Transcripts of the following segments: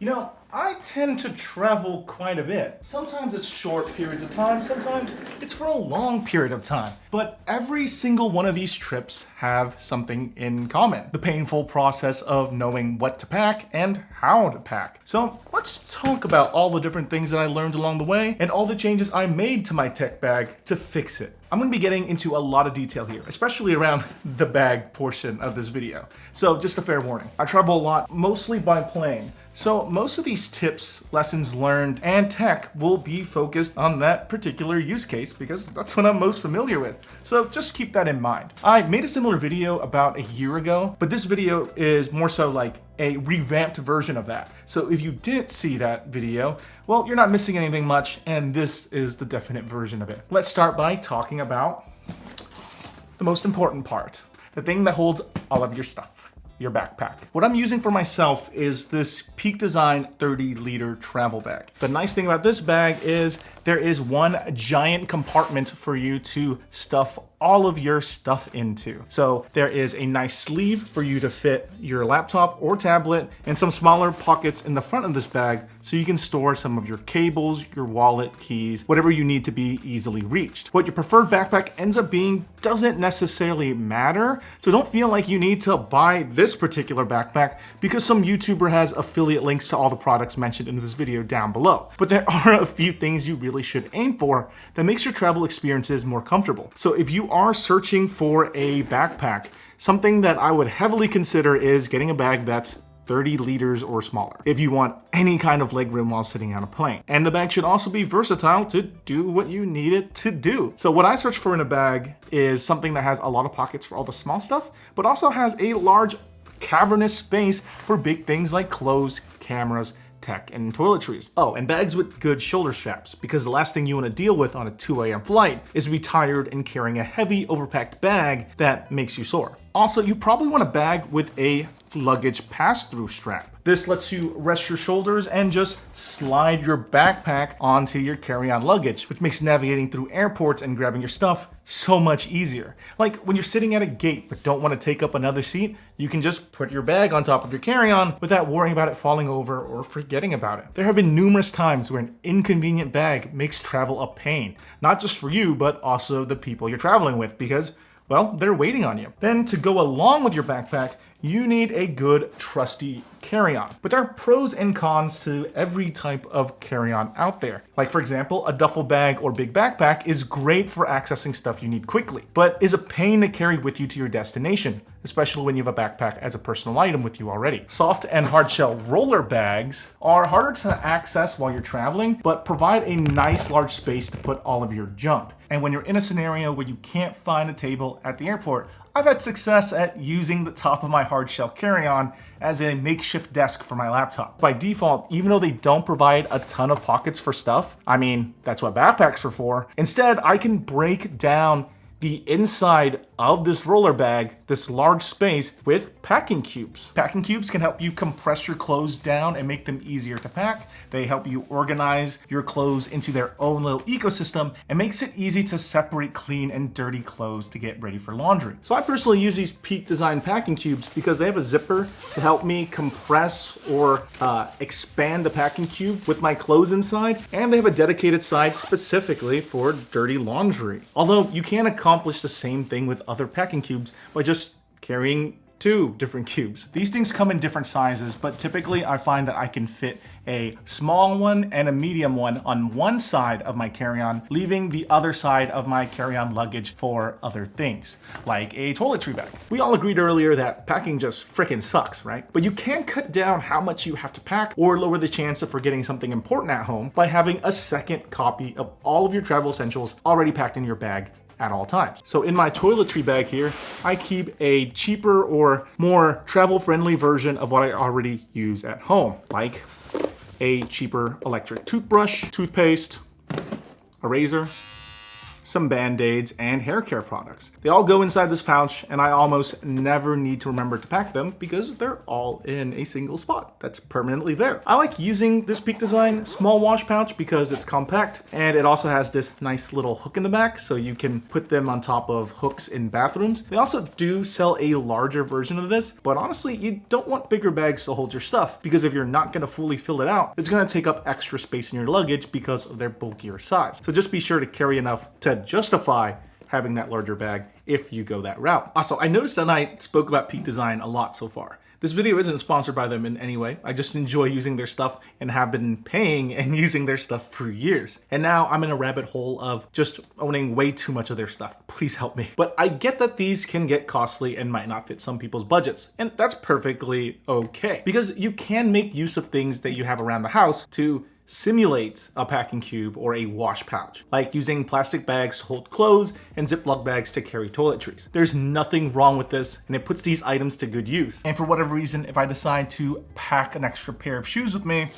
You know, I tend to travel quite a bit. Sometimes it's short periods of time, sometimes it's for a long period of time. But every single one of these trips have something in common. The painful process of knowing what to pack and how to pack. So let's talk about all the different things that I learned along the way and all the changes I made to my tech bag to fix it. I'm going to be getting into a lot of detail here, especially around the bag portion of this video. So just a fair warning, I travel a lot, mostly by plane. So most of these tips, lessons learned, and tech will be focused on that particular use case because that's what I'm most familiar with. So just keep that in mind. I made a similar video about a year ago, but this video is more so like a revamped version of that. So if you didn't see that video, well, you're not missing anything much, and this is the definite version of it. Let's start by talking about the most important part, the thing that holds all of your stuff. Your backpack. What I'm using for myself is this Peak Design 30-liter travel bag. The nice thing about this bag is there is one giant compartment for you to stuff all of your stuff into. So there is a nice sleeve for you to fit your laptop or tablet and some smaller pockets in the front of this bag so you can store some of your cables, your wallet, keys, whatever you need to be easily reached. What your preferred backpack ends up being doesn't necessarily matter, so don't feel like you need to buy this particular backpack because some YouTuber has affiliate links to all the products mentioned in this video down below. But there are a few things you really should aim for that makes your travel experiences more comfortable. So if you are searching for a backpack, something that I would heavily consider is getting a bag that's 30 liters or smaller if you want any kind of legroom while sitting on a plane. And the bag should also be versatile to do what you need it to do. So what I search for in a bag is something that has a lot of pockets for all the small stuff, but also has a large cavernous space for big things like clothes, cameras, tech, and toiletries. Oh, and bags with good shoulder straps, because the last thing you want to deal with on a 2 a.m. flight is to be tired and carrying a heavy overpacked bag that makes you sore. Also, you probably want a bag with a luggage pass-through strap. This lets you rest your shoulders and just slide your backpack onto your carry-on luggage, which makes navigating through airports and grabbing your stuff so much easier. Like when you're sitting at a gate but don't want to take up another seat, you can just put your bag on top of your carry-on without worrying about it falling over or forgetting about it. There have been numerous times where an inconvenient bag makes travel a pain, not just for you, but also the people you're traveling with because, well, they're waiting on you. Then to go along with your backpack, you need a good, trusty carry-on. But there are pros and cons to every type of carry-on out there. Like for example, a duffel bag or big backpack is great for accessing stuff you need quickly, but is a pain to carry with you to your destination, especially when you have a backpack as a personal item with you already. Soft and hard shell roller bags are harder to access while you're traveling, but provide a nice large space to put all of your junk. And when you're in a scenario where you can't find a table at the airport, I've had success at using the top of my hard shell carry-on as a makeshift desk for my laptop. By default, even though they don't provide a ton of pockets for stuff, I mean, that's what backpacks are for, instead I can break down the inside of this roller bag, this large space, with packing cubes. Packing cubes can help you compress your clothes down and make them easier to pack. They help you organize your clothes into their own little ecosystem and makes it easy to separate clean and dirty clothes to get ready for laundry. So I personally use these Peak Design packing cubes because they have a zipper to help me compress or expand the packing cube with my clothes inside, and they have a dedicated side specifically for dirty laundry. Although you can accomplish the same thing with other packing cubes by just carrying 2 different cubes. These things come in different sizes, but typically I find that I can fit a small one and a medium one on one side of my carry-on, leaving the other side of my carry-on luggage for other things, like a toiletry bag. We all agreed earlier that packing just frickin' sucks, right? But you can cut down how much you have to pack or lower the chance of forgetting something important at home by having a second copy of all of your travel essentials already packed in your bag at all times. So in my toiletry bag here, I keep a cheaper or more travel-friendly version of what I already use at home, like a cheaper electric toothbrush, toothpaste, a razor, some band-aids, and hair care products. They all go inside this pouch, and I almost never need to remember to pack them because they're all in a single spot that's permanently there. I like using this Peak Design small wash pouch because it's compact, and it also has this nice little hook in the back so you can put them on top of hooks in bathrooms. They also do sell a larger version of this, but honestly, you don't want bigger bags to hold your stuff because if you're not going to fully fill it out, it's going to take up extra space in your luggage because of their bulkier size. So just be sure to carry enough to justify having that larger bag if you go that route. Also, I noticed that I spoke about Peak Design a lot so far. This video isn't sponsored by them in any way. I just enjoy using their stuff and have been paying and using their stuff for years. And now I'm in a rabbit hole of just owning way too much of their stuff. Please help me. But I get that these can get costly and might not fit some people's budgets. And that's perfectly okay. Because you can make use of things that you have around the house to simulate a packing cube or a wash pouch, like using plastic bags to hold clothes and Ziploc bags to carry toiletries. There's nothing wrong with this, and it puts these items to good use. And for whatever reason, if I decide to pack an extra pair of shoes with me,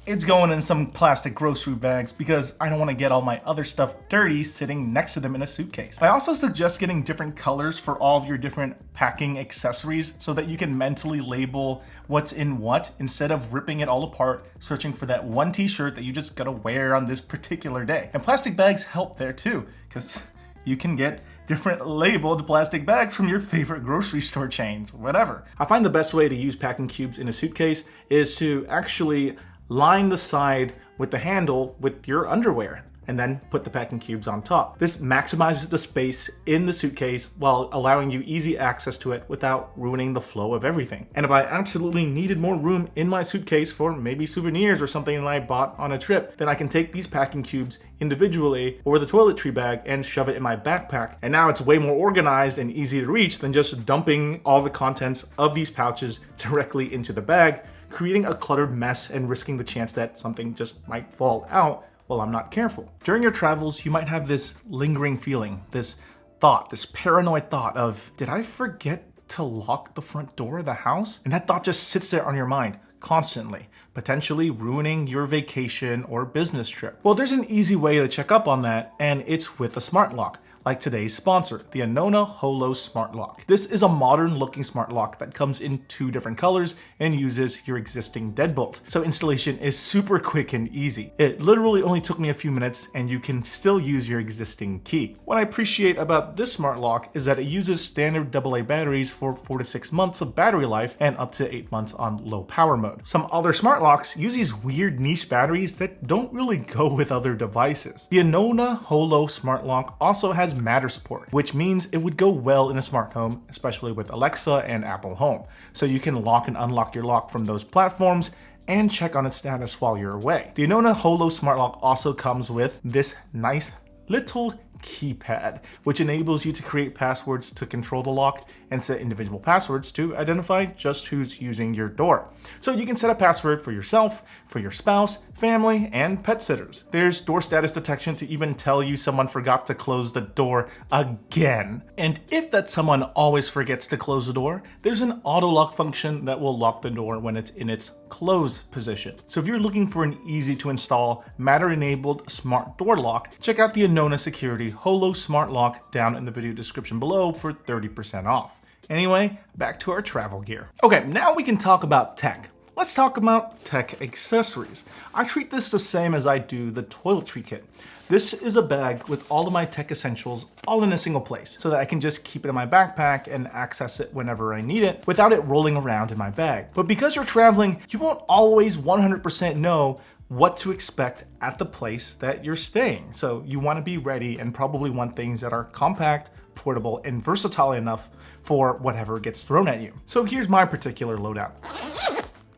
it's going in some plastic grocery bags because I don't want to get all my other stuff dirty sitting next to them in a suitcase. I also suggest getting different colors for all of your different packing accessories so that you can mentally label what's in what instead of ripping it all apart, searching for that one t-shirt that you just gotta wear on this particular day. And plastic bags help there too, because you can get different labeled plastic bags from your favorite grocery store chains, whatever. I find the best way to use packing cubes in a suitcase is to actually line the side with the handle with your underwear and then put the packing cubes on top. This maximizes the space in the suitcase while allowing you easy access to it without ruining the flow of everything. And if I absolutely needed more room in my suitcase for maybe souvenirs or something that I bought on a trip, then I can take these packing cubes individually or the toiletry bag and shove it in my backpack. And now it's way more organized and easy to reach than just dumping all the contents of these pouches directly into the bag, creating a cluttered mess and risking the chance that something just might fall out while I'm not careful. During your travels, you might have this lingering feeling, this thought, this paranoid thought of, did I forget to lock the front door of the house? And that thought just sits there on your mind constantly, potentially ruining your vacation or business trip. Well, there's an easy way to check up on that, and it's with a smart lock, like today's sponsor, the Anona Holo Smart Lock. This is a modern looking smart lock that comes in 2 different colors and uses your existing deadbolt. So installation is super quick and easy. It literally only took me a few minutes and you can still use your existing key. What I appreciate about this smart lock is that it uses standard AA batteries for 4 to 6 months of battery life and up to 8 months on low power mode. Some other smart locks use these weird niche batteries that don't really go with other devices. The Anona Holo Smart Lock also has Matter support, which means it would go well in a smart home, especially with Alexa and Apple Home. So you can lock and unlock your lock from those platforms and check on its status while you're away. The Anona Holo Smart Lock also comes with this nice little keypad, which enables you to create passwords to control the lock and set individual passwords to identify just who's using your door. So you can set a password for yourself, for your spouse, family, and pet sitters. There's door status detection to even tell you someone forgot to close the door again. And if that someone always forgets to close the door, there's an auto lock function that will lock the door when it's in its closed position. So if you're looking for an easy to install Matter-enabled smart door lock, check out the Anona Security Holo Smart Lock down in the video description below for 30% off. Anyway, back to our travel gear. Okay, now we can talk about tech. Let's talk about tech accessories. I treat this the same as I do the toiletry kit. This is a bag with all of my tech essentials all in a single place so that I can just keep it in my backpack and access it whenever I need it without it rolling around in my bag. But because you're traveling, you won't always 100% know what to expect at the place that you're staying. So you want to be ready and probably want things that are compact, portable, and versatile enough for whatever gets thrown at you. So here's my particular loadout.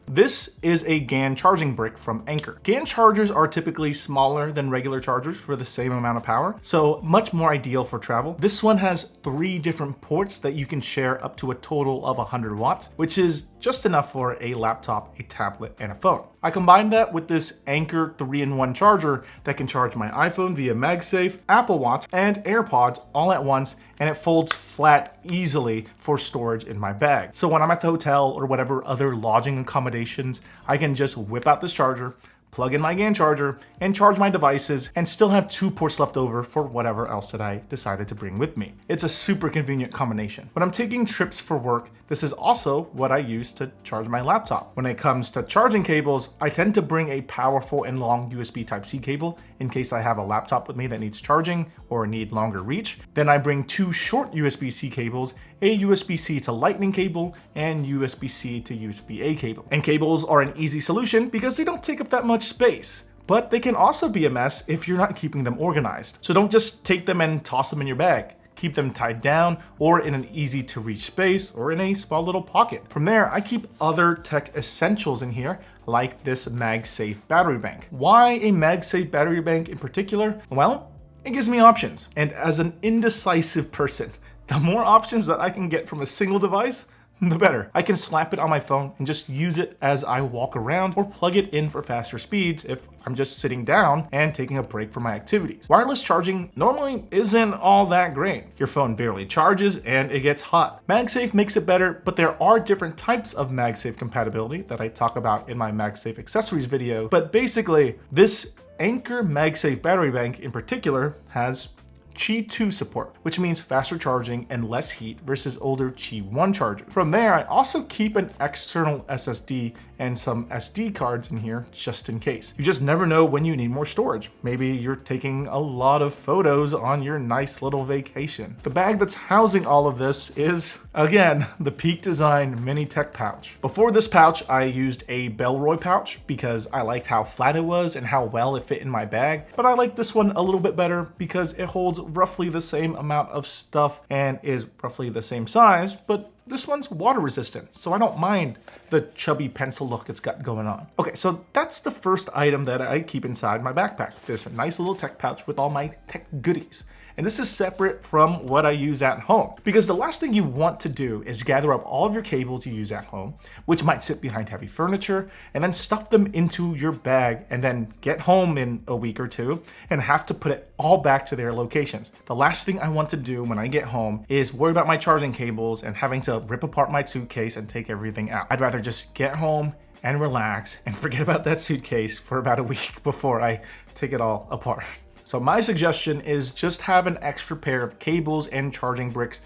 This is a GAN charging brick from Anker. GAN chargers are typically smaller than regular chargers for the same amount of power, so much more ideal for travel. This one has 3 different ports that you can share up to a total of 100 watts, which is just enough for a laptop, a tablet, and a phone. I combined that with this Anker 3-in-1 charger that can charge my iPhone via MagSafe, Apple Watch, and AirPods all at once, and it folds flat easily for storage in my bag. So when I'm at the hotel or whatever other lodging accommodations, I can just whip out this charger, plug in my GAN charger, and charge my devices, and still have 2 ports left over for whatever else that I decided to bring with me. It's a super convenient combination. When I'm taking trips for work, this is also what I use to charge my laptop. When it comes to charging cables, I tend to bring a powerful and long USB Type-C cable in case I have a laptop with me that needs charging or need longer reach. Then I bring 2 short USB-C cables, a USB-C to Lightning cable, and USB-C to USB-A cable. And cables are an easy solution because they don't take up that much space. But they can also be a mess if you're not keeping them organized. So don't just take them and toss them in your bag. Keep them tied down or in an easy to reach space or in a small little pocket. From there, I keep other tech essentials in here, like this MagSafe battery bank. Why a MagSafe battery bank in particular? Well, it gives me options. And as an indecisive person, the more options that I can get from a single device, the better. I can slap it on my phone and just use it as I walk around, or plug it in for faster speeds if I'm just sitting down and taking a break from my activities. Wireless charging normally isn't all that great. Your phone barely charges and it gets hot. MagSafe makes it better, but there are different types of MagSafe compatibility that I talk about in my MagSafe accessories video. But basically, this Anker MagSafe battery bank in particular has Qi 2 support, which means faster charging and less heat versus older Qi 1 chargers. From there, I also keep an external SSD and some SD cards in here just in case. You just never know when you need more storage. Maybe you're taking a lot of photos on your nice little vacation. The bag that's housing all of this is, again, the Peak Design Mini Tech Pouch. Before this pouch, I used a Bellroy pouch because I liked how flat it was and how well it fit in my bag, but I like this one a little bit better because it holds roughly the same amount of stuff and is roughly the same size, but this one's water resistant, so I don't mind the chubby pencil look it's got going on. Okay, so that's the first item that I keep inside my backpack, this nice little tech pouch with all my tech goodies. And this is separate from what I use at home, because the last thing you want to do is gather up all of your cables you use at home, which might sit behind heavy furniture, and then stuff them into your bag and then get home in a week or two and have to put it all back to their locations. The last thing I want to do when I get home is worry about my charging cables and having to rip apart my suitcase and take everything out. I'd rather just get home and relax and forget about that suitcase for about a week before I take it all apart. So my suggestion is just have an extra pair of cables and charging bricks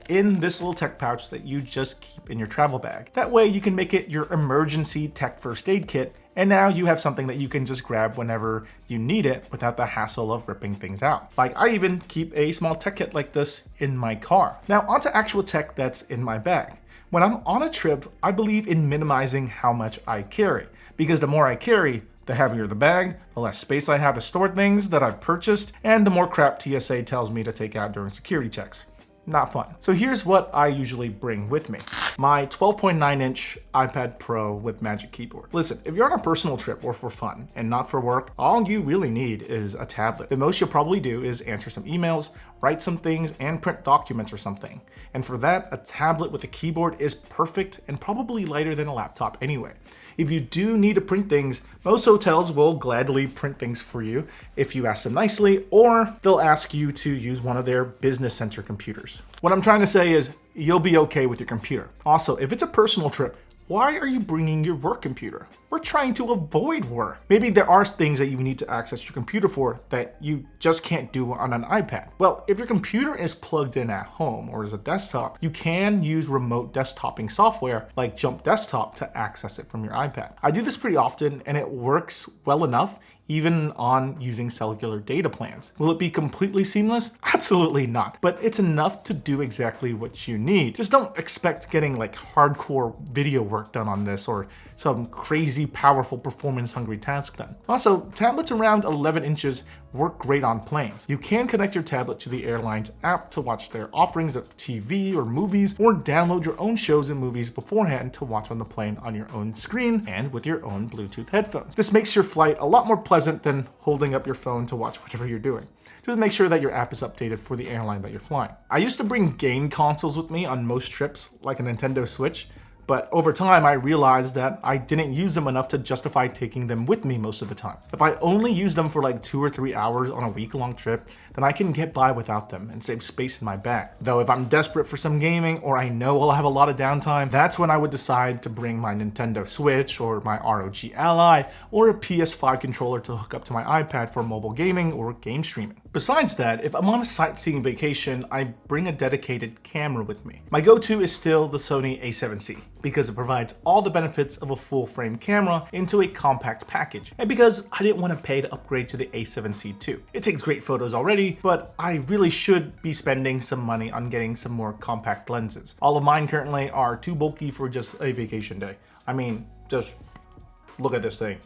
in this little tech pouch that you just keep in your travel bag. That way you can make it your emergency tech first aid kit, and now you have something that you can just grab whenever you need it without the hassle of ripping things out. Like, I even keep a small tech kit like this in my car. Now onto actual tech that's in my bag. When I'm on a trip, I believe in minimizing how much I carry, because the more I carry, the heavier the bag, the less space I have to store things that I've purchased, and the more crap TSA tells me to take out during security checks. Not fun. So here's what I usually bring with me. My 12.9-inch iPad Pro with Magic Keyboard. Listen, if you're on a personal trip or for fun and not for work, all you really need is a tablet. The most you'll probably do is answer some emails, write some things, and print documents or something. And for that, a tablet with a keyboard is perfect and probably lighter than a laptop anyway. If you do need to print things, most hotels will gladly print things for you if you ask them nicely, or they'll ask you to use one of their business center computers. What I'm trying to say is you'll be okay with your computer. Also, if it's a personal trip, why are you bringing your work computer? We're trying to avoid work. Maybe there are things that you need to access your computer for that you just can't do on an iPad. Well, if your computer is plugged in at home or as a desktop, you can use remote desktoping software like Jump Desktop to access it from your iPad. I do this pretty often and it works well enough even on using cellular data plans. Will it be completely seamless? Absolutely not, but it's enough to do exactly what you need. Just don't expect getting like hardcore video work done on this or some crazy powerful performance hungry task done. Also, tablets around 11 inches work great on planes. You can connect your tablet to the airline's app to watch their offerings of TV or movies, or download your own shows and movies beforehand to watch on the plane on your own screen and with your own Bluetooth headphones. This makes your flight a lot more pleasant than holding up your phone to watch whatever you're doing. Just make sure that your app is updated for the airline that you're flying. I used to bring game consoles with me on most trips, like a Nintendo Switch, But over time, I realized that I didn't use them enough to justify taking them with me most of the time. If I only use them for like 2 or 3 hours on a week-long trip, then I can get by without them and save space in my bag. Though if I'm desperate for some gaming or I know I'll have a lot of downtime, that's when I would decide to bring my Nintendo Switch or my ROG Ally or a PS5 controller to hook up to my iPad for mobile gaming or game streaming. Besides that, if I'm on a sightseeing vacation, I bring a dedicated camera with me. My go-to is still the Sony a7C because it provides all the benefits of a full-frame camera into a compact package, and because I didn't want to pay to upgrade to the a7C II. It takes great photos already, but I really should be spending some money on getting some more compact lenses. All of mine currently are too bulky for just a vacation day. I mean, just look at this thing.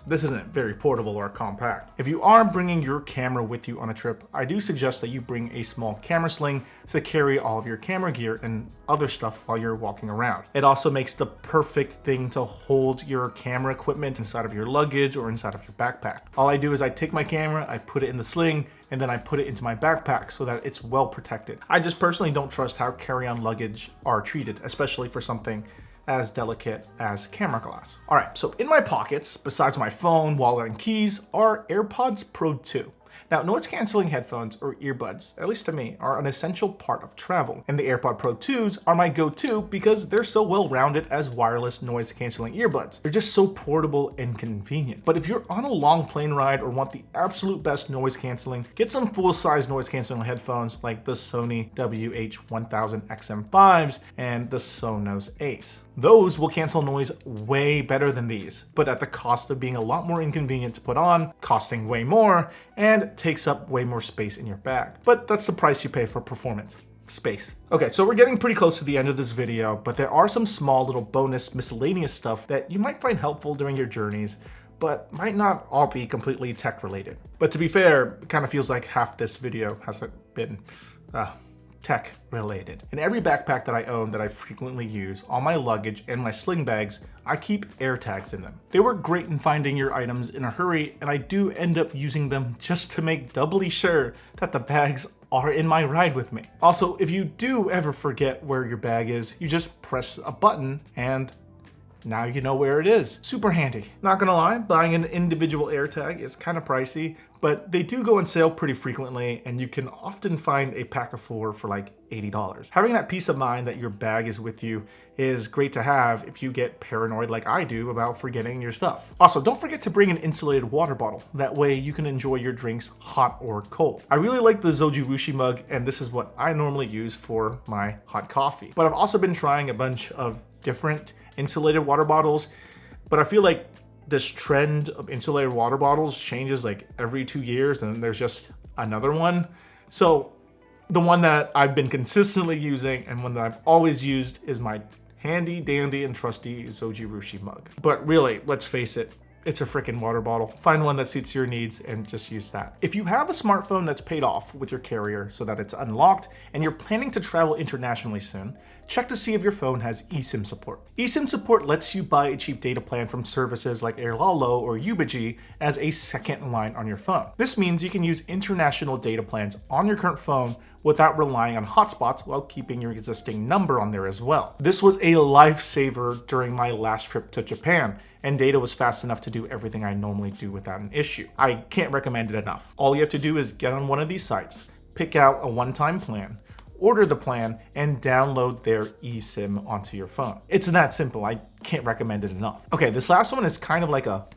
This isn't very portable or compact. If you are bringing your camera with you on a trip, I do suggest that you bring a small camera sling to carry all of your camera gear and other stuff while you're walking around. It also makes the perfect thing to hold your camera equipment inside of your luggage or inside of your backpack. All I do is I take my camera, I put it in the sling, and then I put it into my backpack so that it's well protected. I just personally don't trust how carry-on luggage are treated, especially for something as delicate as camera glass. All right, so in my pockets, besides my phone, wallet, and keys, are AirPods Pro 2. Now, noise-canceling headphones or earbuds, at least to me, are an essential part of travel, and the AirPod Pro 2s are my go-to because they're so well-rounded as wireless noise-canceling earbuds. They're just so portable and convenient. But if you're on a long plane ride or want the absolute best noise-canceling, get some full-size noise-canceling headphones like the Sony WH-1000XM5s and the Sonos Ace. Those will cancel noise way better than these, but at the cost of being a lot more inconvenient to put on, costing way more, and takes up way more space in your bag. But that's the price you pay for performance. Space. Okay, so we're getting pretty close to the end of this video, but there are some small little bonus miscellaneous stuff that you might find helpful during your journeys, but might not all be completely tech related. But to be fair, it kind of feels like half this video hasn't been tech related. In every backpack that I own that I frequently use, all my luggage and my sling bags, I keep air tags in them. They work great in finding your items in a hurry, and I do end up using them just to make doubly sure that the bags are in my ride with me. Also, if you do ever forget where your bag is, you just press a button and now you know where it is. Super handy. Not gonna lie, buying an individual AirTag is kind of pricey, but they do go on sale pretty frequently, and you can often find a pack of 4 for like $80. Having that peace of mind that your bag is with you is great to have if you get paranoid like I do about forgetting your stuff. Also, don't forget to bring an insulated water bottle. That way you can enjoy your drinks hot or cold. I really like the Zojirushi mug, and this is what I normally use for my hot coffee. But I've also been trying a bunch of different insulated water bottles, but I feel like this trend of insulated water bottles changes like every 2 years, and then there's just another one. So the one that I've been consistently using and one that I've always used is my handy dandy and trusty Zojirushi mug. But really, let's face it, it's a freaking water bottle. Find one that suits your needs and just use that. If you have a smartphone that's paid off with your carrier so that it's unlocked and you're planning to travel internationally soon, check to see if your phone has eSIM support. eSIM support lets you buy a cheap data plan from services like Airlalo or Ubiji as a second line on your phone. This means you can use international data plans on your current phone without relying on hotspots while keeping your existing number on there as well. This was a lifesaver during my last trip to Japan, and data was fast enough to do everything I normally do without an issue. I can't recommend it enough. All you have to do is get on one of these sites, pick out a one-time plan, order the plan, and download their eSIM onto your phone. It's that simple. I can't recommend it enough. Okay, this last one is kind of like a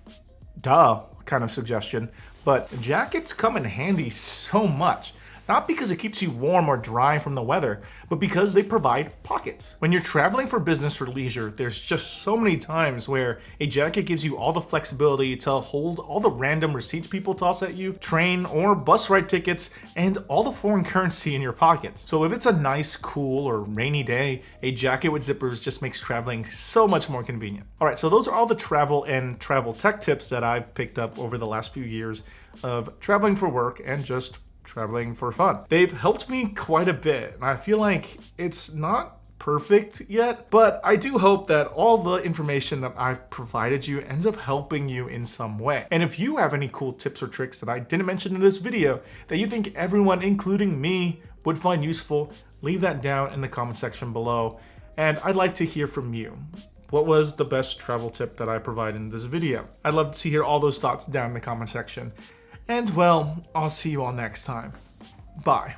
duh kind of suggestion, but jackets come in handy so much. Not because it keeps you warm or dry from the weather, but because they provide pockets. When you're traveling for business or leisure, there's just so many times where a jacket gives you all the flexibility to hold all the random receipts people toss at you, train or bus ride tickets, and all the foreign currency in your pockets. So if it's a nice, cool, or rainy day, a jacket with zippers just makes traveling so much more convenient. All right, so those are all the travel and travel tech tips that I've picked up over the last few years of traveling for work and just traveling for fun. They've helped me quite a bit, and I feel like it's not perfect yet, but I do hope that all the information that I've provided you ends up helping you in some way. And if you have any cool tips or tricks that I didn't mention in this video that you think everyone, including me, would find useful, leave that down in the comment section below. And I'd like to hear from you. What was the best travel tip that I provided in this video? I'd love to hear all those thoughts down in the comment section. And well, I'll see you all next time. Bye.